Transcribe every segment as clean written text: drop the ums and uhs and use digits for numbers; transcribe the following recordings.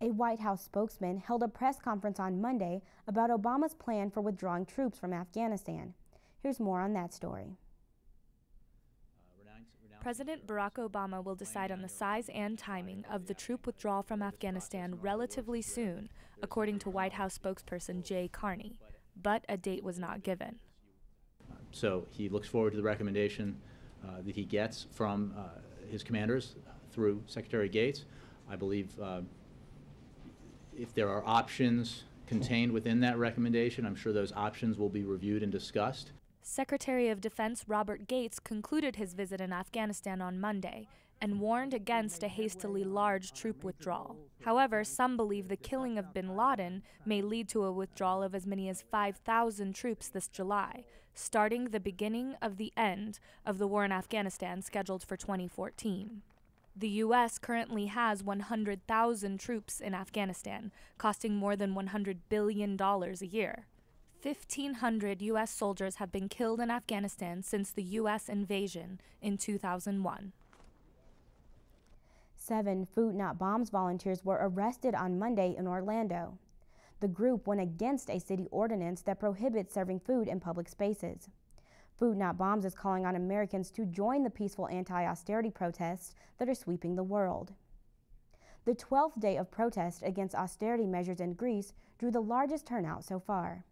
A White House spokesman held a press conference on Monday about Obama's plan for withdrawing troops from Afghanistan. Here's more on that story. President Barack Obama will decide on the size and timing of the troop withdrawal from Afghanistan relatively soon, according to White House spokesperson Jay Carney, but a date was not given. So he looks forward to the recommendation that he gets from his commanders through Secretary Gates. I believe if there are options contained within that recommendation, I'm sure those options will be reviewed and discussed. Secretary of Defense Robert Gates concluded his visit in Afghanistan on Monday and warned against a hastily large troop withdrawal. However, some believe the killing of bin Laden may lead to a withdrawal of as many as 5,000 troops this July, starting the beginning of the end of the war in Afghanistan scheduled for 2014. The U.S. currently has 100,000 troops in Afghanistan, costing more than $100 billion a year. 1,500 U.S. soldiers have been killed in Afghanistan since the U.S. invasion in 2001. 7 Food Not Bombs volunteers were arrested on Monday in Orlando. The group went against a city ordinance that prohibits serving food in public spaces. Food Not Bombs is calling on Americans to join the peaceful anti-austerity protests that are sweeping the world. The 12th day of protest against austerity measures in Greece drew the largest turnout so far.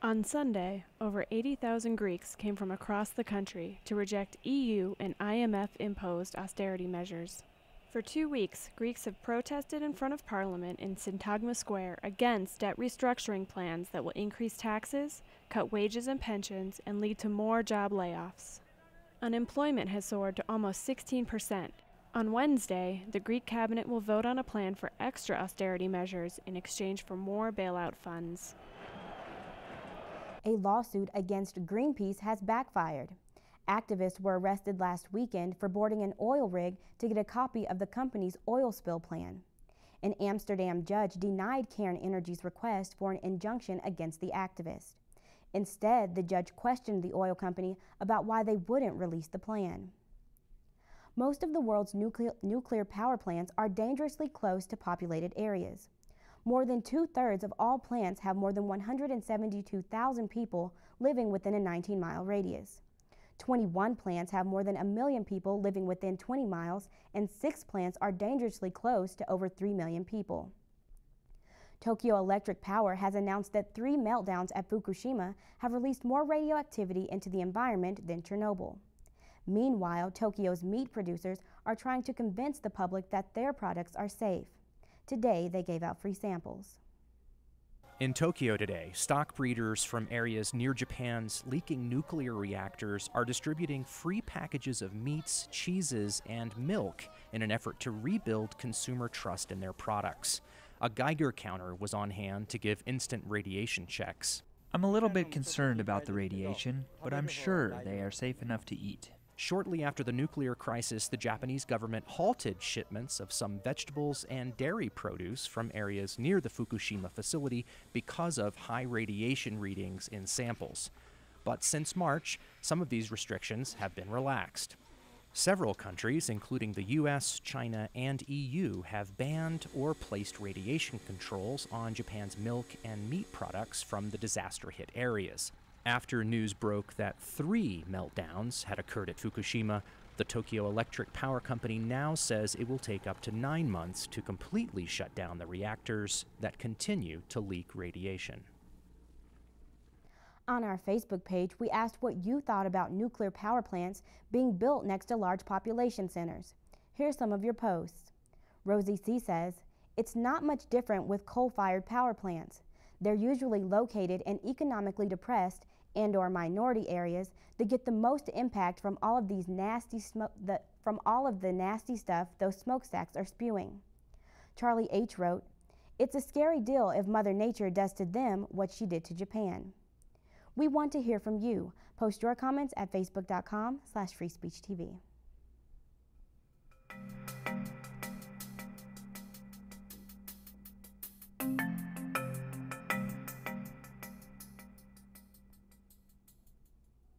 On Sunday, over 80,000 Greeks came from across the country to reject EU and IMF-imposed austerity measures. For 2 weeks, Greeks have protested in front of Parliament in Syntagma Square against debt restructuring plans that will increase taxes, cut wages and pensions, and lead to more job layoffs. Unemployment has soared to almost 16%. On Wednesday, the Greek cabinet will vote on a plan for extra austerity measures in exchange for more bailout funds. A lawsuit against Greenpeace has backfired. Activists were arrested last weekend for boarding an oil rig to get a copy of the company's oil spill plan. An Amsterdam judge denied Cairn Energy's request for an injunction against the activist. Instead, the judge questioned the oil company about why they wouldn't release the plan. Most of the world's nuclear power plants are dangerously close to populated areas. More than 2/3 of all plants have more than 172,000 people living within a 19-mile radius. 21 plants have more than 1 million people living within 20 miles, and 6 plants are dangerously close to over 3 million people. Tokyo Electric Power has announced that 3 meltdowns at Fukushima have released more radioactivity into the environment than Chernobyl. Meanwhile, Tokyo's meat producers are trying to convince the public that their products are safe. Today, they gave out free samples. In Tokyo today, stock breeders from areas near Japan's leaking nuclear reactors are distributing free packages of meats, cheeses, and milk in an effort to rebuild consumer trust in their products. A Geiger counter was on hand to give instant radiation checks. I'm a little bit concerned about the radiation, but I'm sure they are safe enough to eat. Shortly after the nuclear crisis, the Japanese government halted shipments of some vegetables and dairy produce from areas near the Fukushima facility because of high radiation readings in samples. But since March, some of these restrictions have been relaxed. Several countries, including the US, China, and EU, have banned or placed radiation controls on Japan's milk and meat products from the disaster-hit areas. After news broke that 3 meltdowns had occurred at Fukushima, the Tokyo Electric Power Company now says it will take up to 9 months to completely shut down the reactors that continue to leak radiation. On our Facebook page, we asked what you thought about nuclear power plants being built next to large population centers. Here's some of your posts. Rosie C. says, "It's not much different with coal-fired power plants. They're usually located in economically depressed and/or minority areas that get the most impact from all of the nasty stuff those smokestacks are spewing." Charlie H. wrote, "It's a scary deal if Mother Nature does to them what she did to Japan." We want to hear from you. Post your comments at facebook.com/freespeechtv.